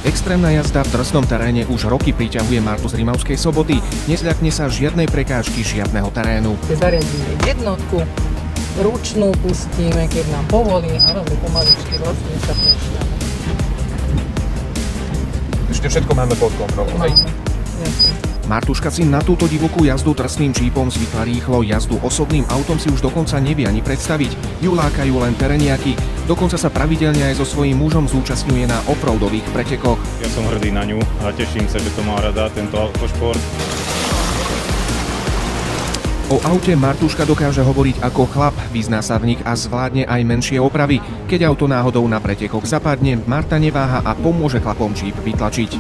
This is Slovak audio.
Extrémna jazda v drsnom teréne už roky priťahuje Martu z Rimavskej Soboty. Nezľakne sa žiadnej prekážky, žiadneho terénu. Zariadíme jednotku, ručnú pustíme, keď nám povolí a veľmi pomaličky vlastne sa prečítame. Ešte všetko máme pod kontrolou, hej? Martuška si na túto divokú jazdu drsným čípom zvykla rýchlo, jazdu osobným autom si už dokonca nevie ani predstaviť. Ju lákajú len teréniaky, dokonca sa pravidelne aj so svojím mužom zúčastňuje na offroadových pretekoch. Ja som hrdý na ňu a teším sa, že to má rada, tento autošport. O aute Martuška dokáže hovoriť ako chlap, vyzná sa v nich a zvládne aj menšie opravy. Keď auto náhodou na pretekoch zapadne, Marta neváha a pomôže chlapom číp vytlačiť.